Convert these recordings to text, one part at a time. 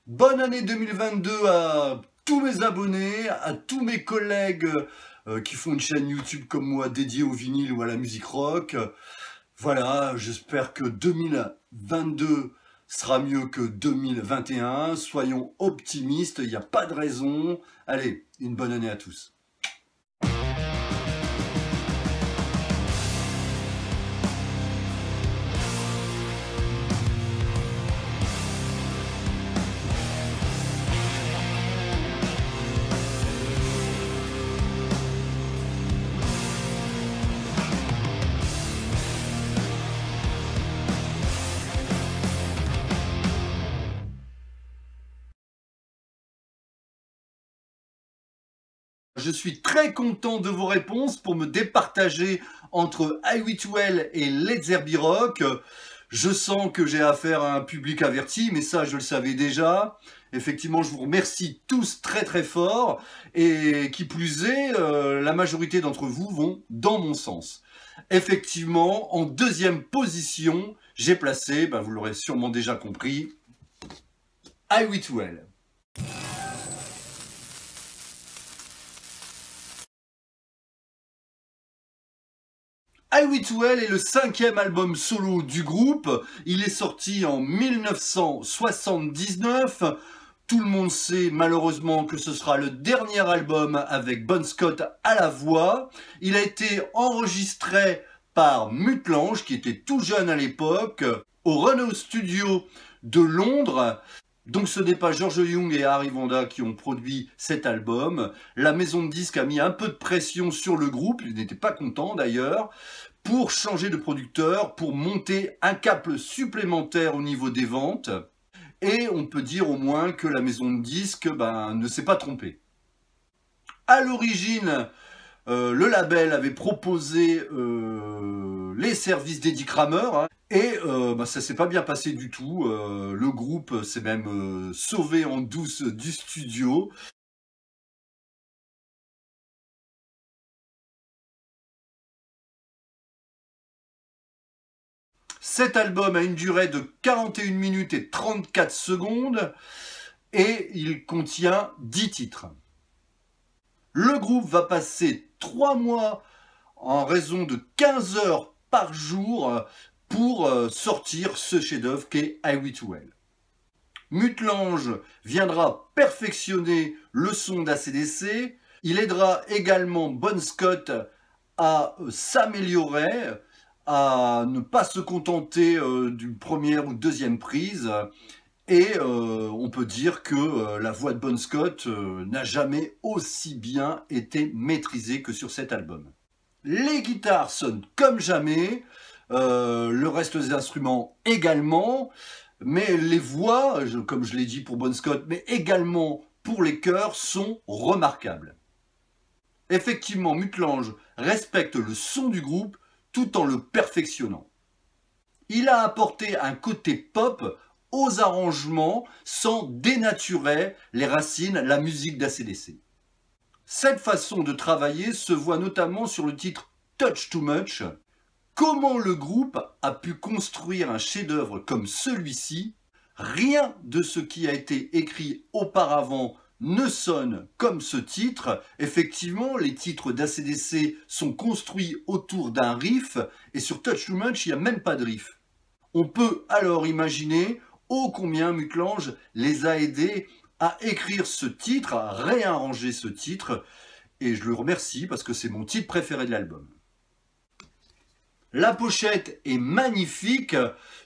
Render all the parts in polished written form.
Bonne année 2022 à tous mes abonnés, à tous mes collègues qui font une chaîne YouTube comme moi dédiée au vinyle ou à la musique rock. Voilà, j'espère que 2022 sera mieux que 2021. Soyons optimistes, il n'y a pas de raison. Allez, une bonne année à tous. Je suis très content de vos réponses pour me départager entre Highway to Hell et Led Zeppelin Rock. Je sens que j'ai affaire à un public averti, mais ça je le savais déjà. Effectivement, je vous remercie tous très très fort. Et qui plus est, la majorité d'entre vous vont dans mon sens. Effectivement, en deuxième position, j'ai placé, vous l'aurez sûrement déjà compris, Highway to Hell. Highway to Hell est le cinquième album solo du groupe. Il est sorti en 1979. Tout le monde sait malheureusement que ce sera le dernier album avec Bon Scott à la voix. Il a été enregistré par Mutt Lange, qui était tout jeune à l'époque, au Renault Studio de Londres. Donc ce n'est pas George Young et Harry Vanda qui ont produit cet album. La maison de disques a mis un peu de pression sur le groupe, ils n'étaient pas contents d'ailleurs, pour changer de producteur, pour monter un cap supplémentaire au niveau des ventes. Et on peut dire au moins que la maison de disques ne s'est pas trompée. À l'origine, le label avait proposé les services d'Eddie Kramer, hein, et ça s'est pas bien passé du tout. Le groupe s'est même sauvé en douce du studio. Cet album a une durée de 41 minutes et 34 secondes et il contient 10 titres. Le groupe va passer 3 mois en raison de 15 heures par jour pour sortir ce chef-d'œuvre qu'est Highway to Hell. Mutt Lange viendra perfectionner le son d'ACDC. Il aidera également Bon Scott à s'améliorer, à ne pas se contenter d'une première ou deuxième prise. Et on peut dire que la voix de Bon Scott n'a jamais aussi bien été maîtrisée que sur cet album. Les guitares sonnent comme jamais, le reste des instruments également, mais les voix, comme je l'ai dit pour Bon Scott, mais également pour les chœurs, sont remarquables. Effectivement, Mutt Lange respecte le son du groupe tout en le perfectionnant. Il a apporté un côté pop aux arrangements sans dénaturer les racines, la musique d'ACDC. Cette façon de travailler se voit notamment sur le titre Touch Too Much. Comment le groupe a pu construire un chef-d'œuvre comme celui-ci? Rien de ce qui a été écrit auparavant ne sonne comme ce titre. Effectivement, les titres d'ACDC sont construits autour d'un riff, et sur Touch Too Much, il n'y a même pas de riff. On peut alors imaginer ô combien Mutt Lange les a aidés à écrire ce titre, à réarranger ce titre, et je le remercie parce que c'est mon titre préféré de l'album. La pochette est magnifique.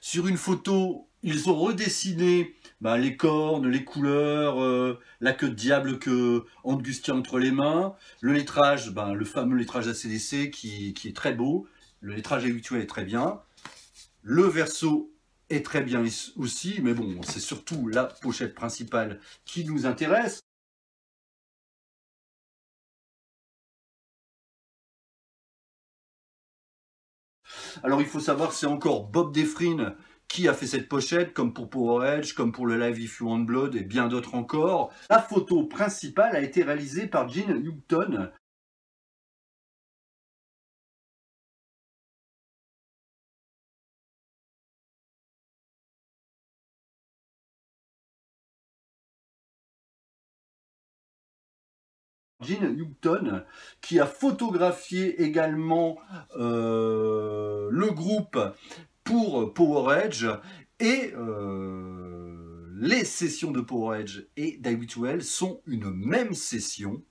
Sur une photo, ils ont redessiné les cornes, les couleurs, la queue de diable que Angus tient entre les mains, le lettrage, le fameux lettrage ACDC qui est très beau, le lettrage habituel est très bien, le verso est très bien aussi, mais bon, c'est surtout la pochette principale qui nous intéresse. Alors il faut savoir que c'est encore Bob Dufresne qui a fait cette pochette, comme pour Power Edge, comme pour le Live If You Want Blood et bien d'autres encore. La photo principale a été réalisée par Gene Newton. Gene Newton, qui a photographié également le groupe pour Power Edge et les sessions de Power Edge et d'I.W.L. sont une même session.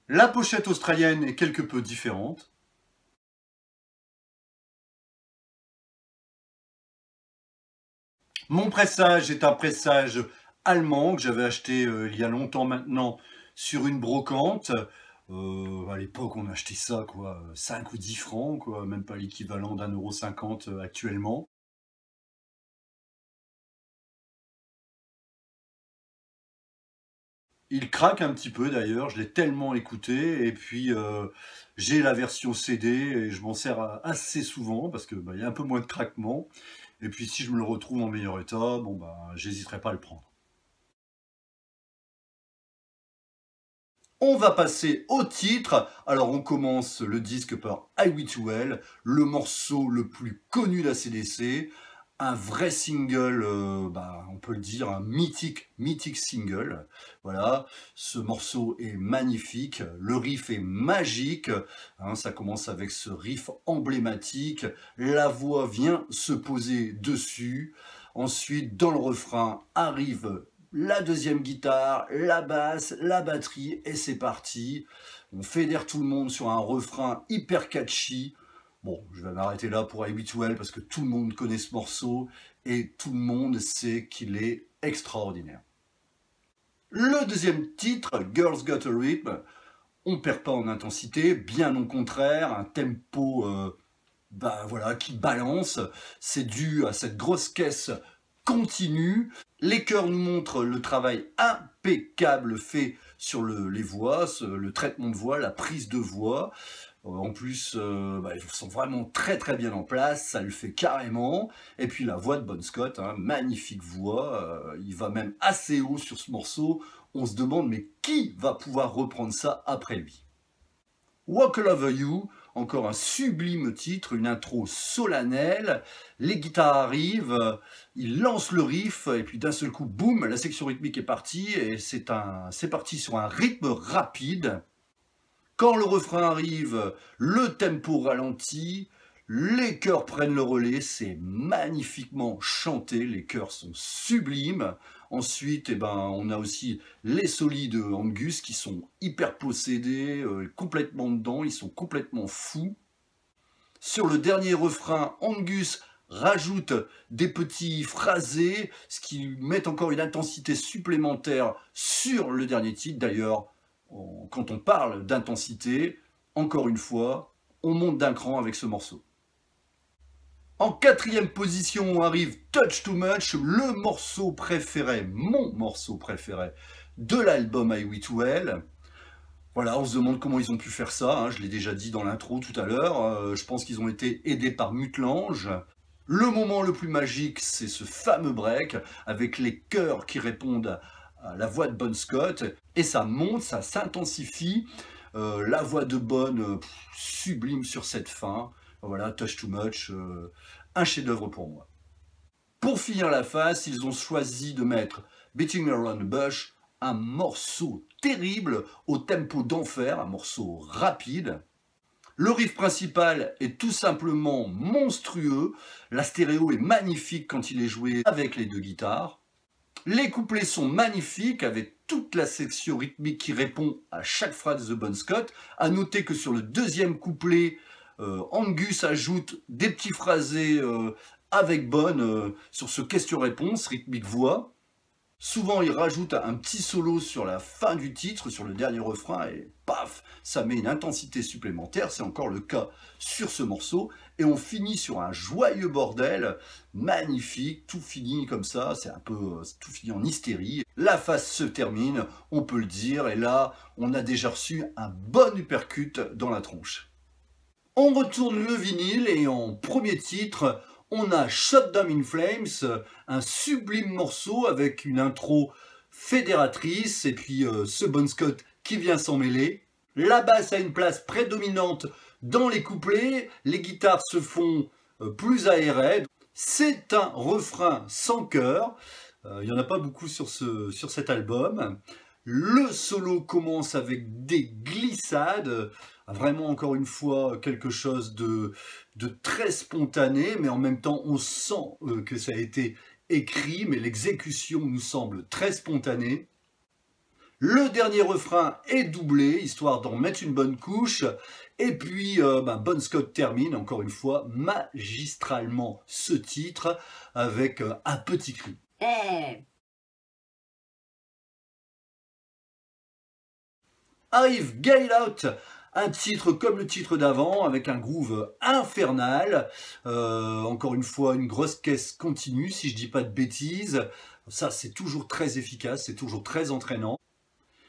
La pochette australienne est quelque peu différente. Mon pressage est un pressage allemand que j'avais acheté il y a longtemps maintenant sur une brocante. À l'époque, on achetait ça, quoi, 5 ou 10 francs, quoi, même pas l'équivalent d'1,50 € actuellement. Il craque un petit peu d'ailleurs, je l'ai tellement écouté, et puis j'ai la version CD et je m'en sers assez souvent parce que il y a un peu moins de craquement. Et puis si je me le retrouve en meilleur état, bon j'hésiterai pas à le prendre. On va passer au titre. Alors on commence le disque par I.W.L., le morceau le plus connu d'ACDC, un vrai single, on peut le dire, un mythique single. Voilà, ce morceau est magnifique, le riff est magique, hein, ça commence avec ce riff emblématique, la voix vient se poser dessus, ensuite dans le refrain arrive la deuxième guitare, la basse, la batterie, et c'est parti. On fédère tout le monde sur un refrain hyper catchy. Bon, je vais m'arrêter là pour I.W.L. parce que tout le monde connaît ce morceau et tout le monde sait qu'il est extraordinaire. Le deuxième titre, Girls Got a Rhythm, on perd pas en intensité, bien au contraire, un tempo qui balance. C'est dû à cette grosse caisse continue. Les chœurs nous montrent le travail impeccable fait sur les voix, le traitement de voix, la prise de voix. En plus, ils sont vraiment très bien en place, ça le fait carrément. Et puis la voix de Bon Scott, hein, magnifique voix, il va même assez haut sur ce morceau. On se demande mais qui va pouvoir reprendre ça après lui? Walk All Over You, encore un sublime titre, une intro solennelle, les guitares arrivent, ils lancent le riff, et puis d'un seul coup, boum, la section rythmique est partie, et c'est parti sur un rythme rapide. Quand le refrain arrive, le tempo ralentit, les chœurs prennent le relais, c'est magnifiquement chanté, les chœurs sont sublimes. Ensuite, on a aussi les solis de Angus qui sont hyper possédés, complètement dedans, ils sont complètement fous. Sur le dernier refrain, Angus rajoute des petits phrasés, ce qui met encore une intensité supplémentaire sur le dernier titre. D'ailleurs, quand on parle d'intensité, encore une fois, on monte d'un cran avec ce morceau. En quatrième position arrive Touch Too Much, le morceau préféré, mon morceau préféré de l'album I.W.L. Voilà, on se demande comment ils ont pu faire ça, hein, je l'ai déjà dit dans l'intro tout à l'heure, je pense qu'ils ont été aidés par Mutt-Lange. Le moment le plus magique, c'est ce fameux break, avec les chœurs qui répondent à la voix de Bon Scott, et ça monte, ça s'intensifie, la voix de Bon, sublime sur cette fin. Voilà, Touch Too Much, un chef-d'œuvre pour moi. Pour finir la face, ils ont choisi de mettre Beating Around the Bush, un morceau terrible au tempo d'enfer, un morceau rapide. Le riff principal est tout simplement monstrueux, la stéréo est magnifique quand il est joué avec les deux guitares. Les couplets sont magnifiques avec toute la section rythmique qui répond à chaque phrase de Bon Scott. À noter que sur le deuxième couplet, Angus ajoute des petits phrasés avec Bon sur ce question-réponse, rythmique voix. Souvent, il rajoute un petit solo sur la fin du titre, sur le dernier refrain, et paf, ça met une intensité supplémentaire. C'est encore le cas sur ce morceau. et on finit sur un joyeux bordel, magnifique, tout finit comme ça, c'est un peu tout finit en hystérie. La phase se termine, on peut le dire, et là, on a déjà reçu un bon uppercut dans la tronche. On retourne le vinyle et en premier titre, on a Shut Down in Flames, un sublime morceau avec une intro fédératrice et puis ce Bon Scott qui vient s'en mêler. La basse a une place prédominante dans les couplets, les guitares se font plus aérées. C'est un refrain sans chœur, il n'y en a pas beaucoup sur cet album. Le solo commence avec des glissades, vraiment encore une fois quelque chose de très spontané, mais en même temps on sent que ça a été écrit, mais l'exécution nous semble très spontanée. Le dernier refrain est doublé, histoire d'en mettre une bonne couche, et puis Bon Scott termine encore une fois magistralement ce titre avec un petit cri. Hey. Arrive Get It Out, un titre comme le titre d'avant, avec un groove infernal. Encore une fois, une grosse caisse continue, si je dis pas de bêtises. Ça, c'est toujours très efficace, c'est toujours très entraînant.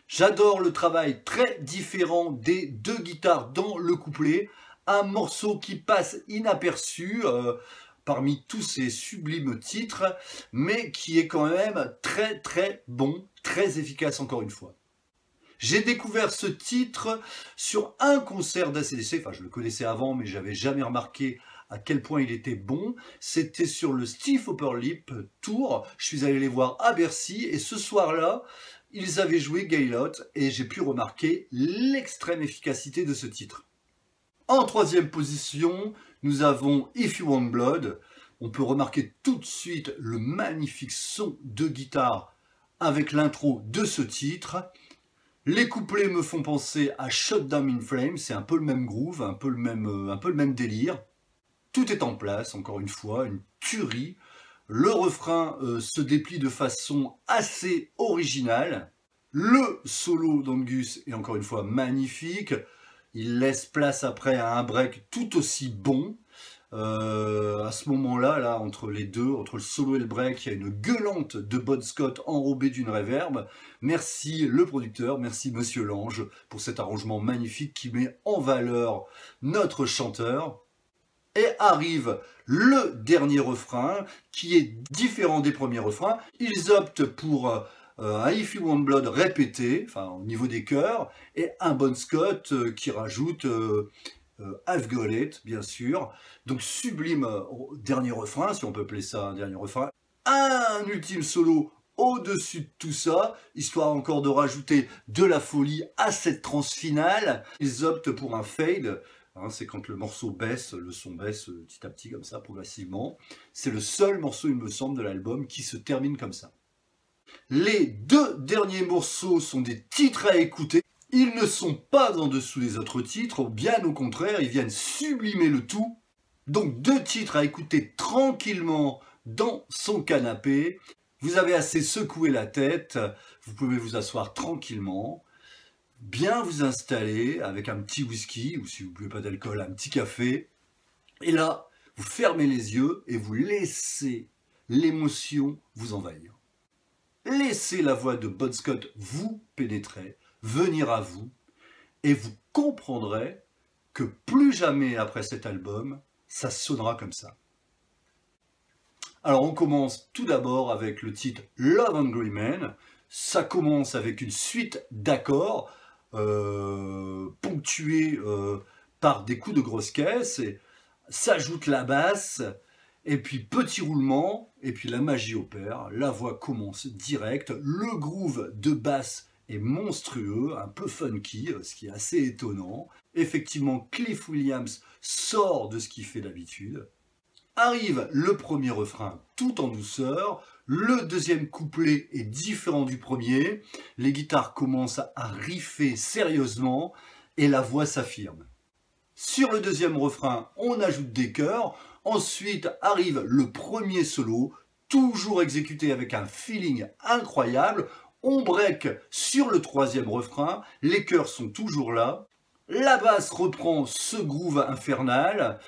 J'adore le travail très différent des deux guitares dans le couplet. Un morceau qui passe inaperçu parmi tous ces sublimes titres, mais qui est quand même très très bon, très efficace encore une fois. J'ai découvert ce titre sur un concert d'ACDC, enfin je le connaissais avant mais j'avais jamais remarqué à quel point il était bon. C'était sur le Stiff Upper Lip Tour, je suis allé les voir à Bercy et ce soir-là, ils avaient joué Get It Out et j'ai pu remarquer l'extrême efficacité de ce titre. En troisième position, nous avons If You Want Blood. On peut remarquer tout de suite le magnifique son de guitare avec l'intro de ce titre. Les couplets me font penser à Shut Down in Flames, c'est un peu le même groove, un peu le même délire. Tout est en place, encore une fois, une tuerie. Le refrain se déplie de façon assez originale. Le solo d'Angus est encore une fois magnifique. Il laisse place après à un break tout aussi bon. À ce moment-là, entre les deux, entre le solo et le break, il y a une gueulante de Bon Scott enrobée d'une reverb. Merci le producteur, merci Monsieur Lange pour cet arrangement magnifique qui met en valeur notre chanteur. Et arrive le dernier refrain qui est différent des premiers refrains. Ils optent pour un If You Want Blood répété, enfin au niveau des chœurs, et un Bon Scott qui rajoute I've Got It, bien sûr. Donc sublime dernier refrain, si on peut appeler ça un dernier refrain. Un ultime solo au-dessus de tout ça, histoire encore de rajouter de la folie à cette transe finale. Ils optent pour un fade, hein, c'est quand le morceau baisse, le son baisse petit à petit comme ça, progressivement. C'est le seul morceau, il me semble, de l'album qui se termine comme ça. Les deux derniers morceaux sont des titres à écouter. Ils ne sont pas en dessous des autres titres, bien au contraire, ils viennent sublimer le tout. Donc deux titres à écouter tranquillement dans son canapé. Vous avez assez secoué la tête, vous pouvez vous asseoir tranquillement, bien vous installer avec un petit whisky, ou si vous ne buvez pas d'alcool, un petit café. Et là, vous fermez les yeux et vous laissez l'émotion vous envahir. Laissez la voix de Bon Scott vous pénétrer, venir à vous, et vous comprendrez que plus jamais après cet album, ça sonnera comme ça. Alors on commence tout d'abord avec le titre Love Hungry Man. Ça commence avec une suite d'accords ponctués par des coups de grosse caisse, et s'ajoute la basse, et puis petit roulement, et puis la magie opère, la voix commence direct, le groove de basse est monstrueux, un peu funky, ce qui est assez étonnant. Effectivement, Cliff Williams sort de ce qu'il fait d'habitude. Arrive le premier refrain tout en douceur, le deuxième couplet est différent du premier, les guitares commencent à riffer sérieusement et la voix s'affirme. Sur le deuxième refrain, on ajoute des chœurs, ensuite arrive le premier solo, toujours exécuté avec un feeling incroyable. On break sur le troisième refrain, les chœurs sont toujours là. La basse reprend ce groove infernal.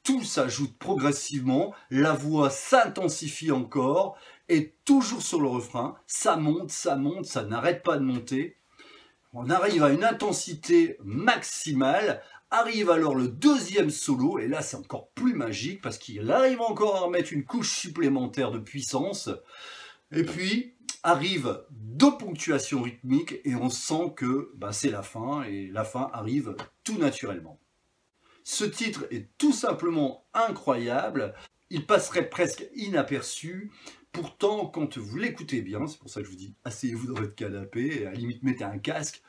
tout s'ajoute progressivement, la voix s'intensifie encore, et toujours sur le refrain, ça monte, ça n'arrête pas de monter. On arrive à une intensité maximale, arrive alors le deuxième solo, et là c'est encore plus magique, parce qu'il arrive encore à remettre une couche supplémentaire de puissance, et puis arrive deux ponctuations rythmiques, et on sent que c'est la fin, et la fin arrive tout naturellement. Ce titre est tout simplement incroyable, il passerait presque inaperçu, pourtant quand vous l'écoutez bien, c'est pour ça que je vous dis asseyez-vous dans votre canapé, et à la limite mettez un casque,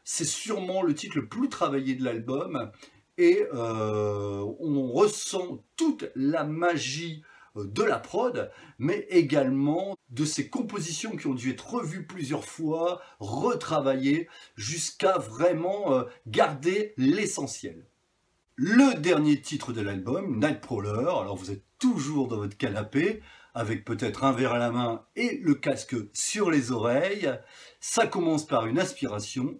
c'est sûrement le titre le plus travaillé de l'album, et on ressent toute la magie de la prod, mais également de ces compositions qui ont dû être revues plusieurs fois, retravaillées, jusqu'à vraiment garder l'essentiel. Le dernier titre de l'album, Nightcrawler, alors vous êtes toujours dans votre canapé, avec peut-être un verre à la main et le casque sur les oreilles. Ça commence par une inspiration,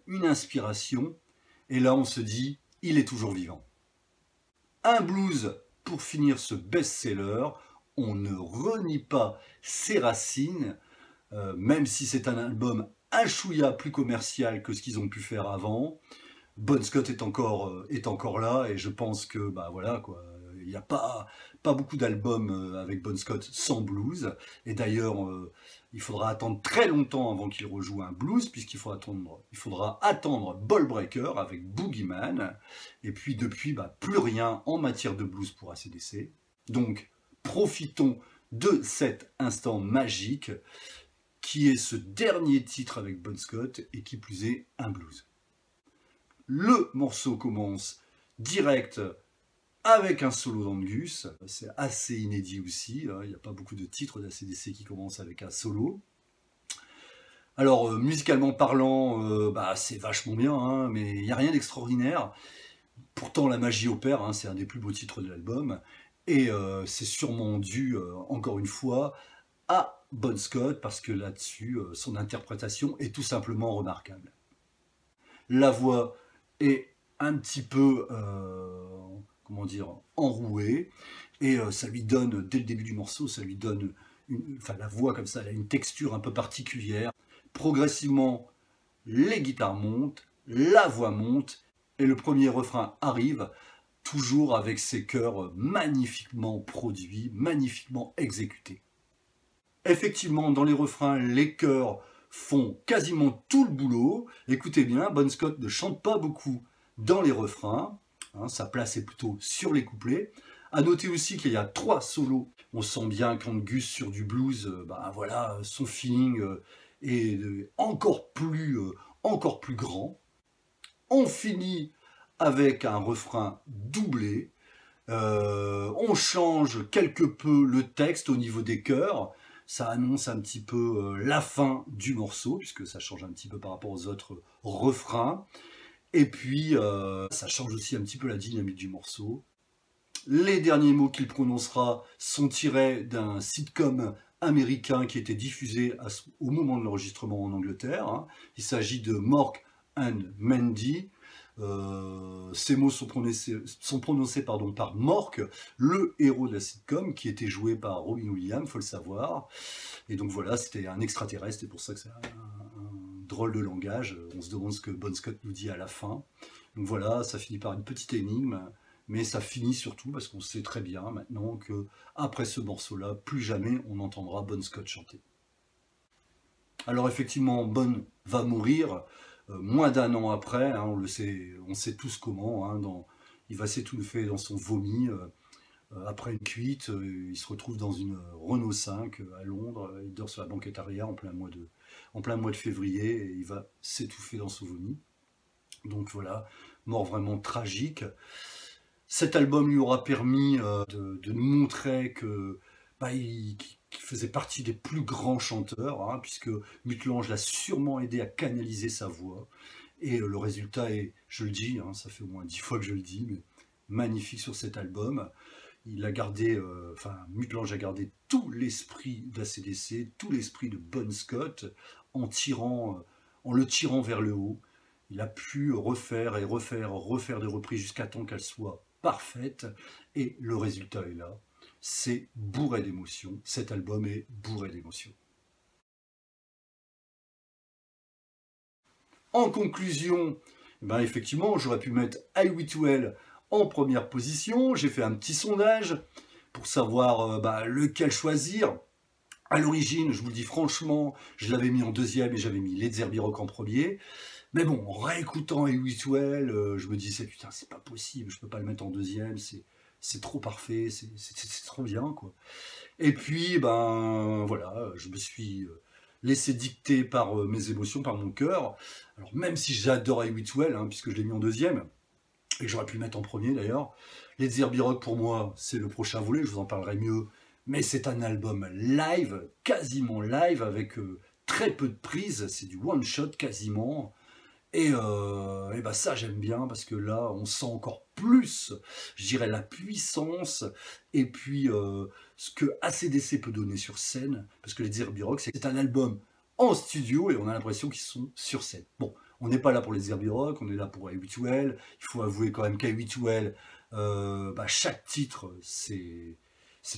et là on se dit, il est toujours vivant. Un blues pour finir ce best-seller, on ne renie pas ses racines, même si c'est un album un chouïa plus commercial que ce qu'ils ont pu faire avant. Bon Scott est encore là, et je pense que voilà quoi, il n'y a pas beaucoup d'albums avec Bon Scott sans blues, et d'ailleurs il faudra attendre très longtemps avant qu'il rejoue un blues, puisqu'il faudra attendre Ball Breaker avec Boogeyman, et puis depuis plus rien en matière de blues pour AC/DC. Donc profitons de cet instant magique qui est ce dernier titre avec Bon Scott, et qui plus est un blues. Le morceau commence direct avec un solo d'Angus, c'est assez inédit aussi, il n'y a pas beaucoup de titres d'AC/DC qui commencent avec un solo. Alors musicalement parlant, c'est vachement bien, hein, mais il n'y a rien d'extraordinaire. Pourtant la magie opère, c'est un des plus beaux titres de l'album, et c'est sûrement dû, encore une fois, à Bon Scott, parce que là-dessus, son interprétation est tout simplement remarquable. La voix est un petit peu, comment dire, enrouée, et ça lui donne, dès le début du morceau, ça lui donne, la voix comme ça, elle a une texture un peu particulière. Progressivement, les guitares montent, la voix monte, et le premier refrain arrive, toujours avec ses chœurs magnifiquement produits, magnifiquement exécutés. Effectivement, dans les refrains, les chœurs font quasiment tout le boulot. Écoutez bien, Bon Scott ne chante pas beaucoup dans les refrains, sa place est plutôt sur les couplets. À noter aussi qu'il y a 3 solos. On sent bien qu'Angus sur du blues, voilà, son feeling est encore plus grand. On finit avec un refrain doublé. On change quelque peu le texte au niveau des chœurs. Ça annonce un petit peu la fin du morceau, puisque ça change un petit peu par rapport aux autres refrains. Et puis, ça change aussi un petit peu la dynamique du morceau. Les derniers mots qu'il prononcera sont tirés d'un sitcom américain qui était diffusé au moment de l'enregistrement en Angleterre. Il s'agit de Mork and Mindy. Ces mots sont prononcés par Mork, le héros de la sitcom, qui était joué par Robin Williams, il faut le savoir. Et donc voilà, c'était un extraterrestre, c'est pour ça que c'est un drôle de langage. On se demande ce que Bon Scott nous dit à la fin. Donc voilà, ça finit par une petite énigme, mais ça finit surtout parce qu'on sait très bien maintenant que après ce morceau-là, plus jamais on entendra Bon Scott chanter. Alors effectivement, Bon va mourir moins d'1 an après, on sait tous comment, il va s'étouffer dans son vomi, après une cuite, il se retrouve dans une Renault 5 à Londres, il dort sur la banquette arrière en plein mois de février, et il va s'étouffer dans son vomi. Donc voilà, mort vraiment tragique. Cet album lui aura permis de nous montrer que qu'il faisait partie des plus grands chanteurs, puisque Mutt Lange l'a sûrement aidé à canaliser sa voix. Et le résultat est, je le dis, ça fait au moins 10 fois que je le dis, mais magnifique sur cet album. Il a gardé, Mutt Lange a gardé tout l'esprit d'AC/DC, tout l'esprit de Bon Scott, en le tirant vers le haut. Il a pu refaire des reprises jusqu'à temps qu'elles soient parfaite, et le résultat est là. C'est bourré d'émotions, cet album est bourré d'émotions. En conclusion, ben effectivement, j'aurais pu mettre I Will Well en première position. J'ai fait un petit sondage pour savoir lequel choisir. À l'origine, je vous le dis franchement, je l'avais mis en deuxième et j'avais mis Led Zeppelin Rock en premier. Mais bon, en réécoutant I Will Well, je me disais, putain, c'est pas possible, je peux pas le mettre en deuxième, c'est trop parfait, c'est trop bien, quoi. Et puis, ben voilà, je me suis laissé dicter par mes émotions, par mon cœur. Alors même si j'adore I Will Well, hein, puisque je l'ai mis en deuxième, et que j'aurais pu le mettre en premier d'ailleurs, Led Zeppelin Rock pour moi, c'est le prochain volet, je vous en parlerai mieux, mais c'est un album live, quasiment live, avec très peu de prises, c'est du one shot quasiment. Et ben ça j'aime bien parce que là on sent encore plus, je dirais, la puissance et puis ce que AC/DC peut donner sur scène, parce que les Zeppelin Rock c'est un album en studio et on a l'impression qu'ils sont sur scène. Bon, on n'est pas là pour les Zeppelin Rock, on est là pour I Will Well. Il faut avouer quand même qu'I Will Well, chaque titre c'est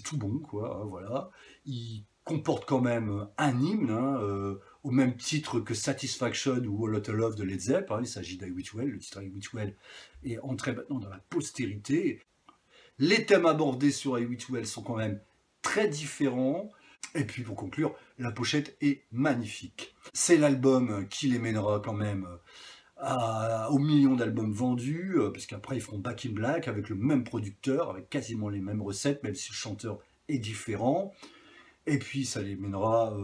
tout bon, quoi, hein, voilà. Il comporte quand même un hymne, hein, au même titre que Satisfaction ou All Outta Love de Led Zeppelin, hein, il s'agit d'I Will Well, le titre I Will Well est entré maintenant dans la postérité. Les thèmes abordés sur I Will Well sont quand même très différents. Et puis pour conclure, la pochette est magnifique. C'est l'album qui les mènera quand même aux millions d'albums vendus, parce qu'après ils feront Back in Black avec le même producteur, avec quasiment les mêmes recettes, même si le chanteur est différent. Et puis ça les mènera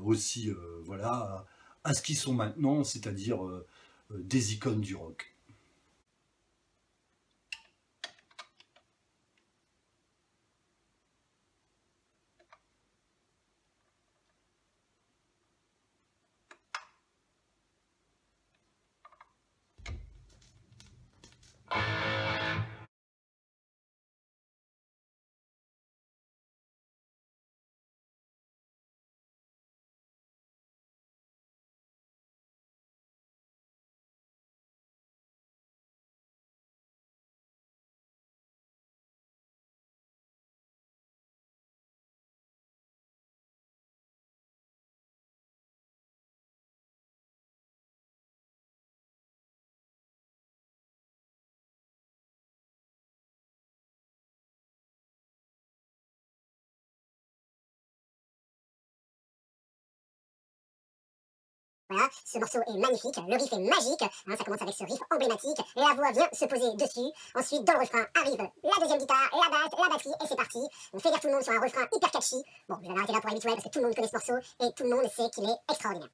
aussi voilà, à ce qu'ils sont maintenant, c'est-à-dire des icônes du rock. Voilà, ce morceau est magnifique, le riff est magique, hein, ça commence avec ce riff emblématique, la voix vient se poser dessus, ensuite dans le refrain arrive la deuxième guitare, la basse, la batterie, et c'est parti. On fait lire tout le monde sur un refrain hyper catchy. Bon, je vais m'arrêter là pour habituer parce que tout le monde connaît ce morceau, et tout le monde sait qu'il est extraordinaire.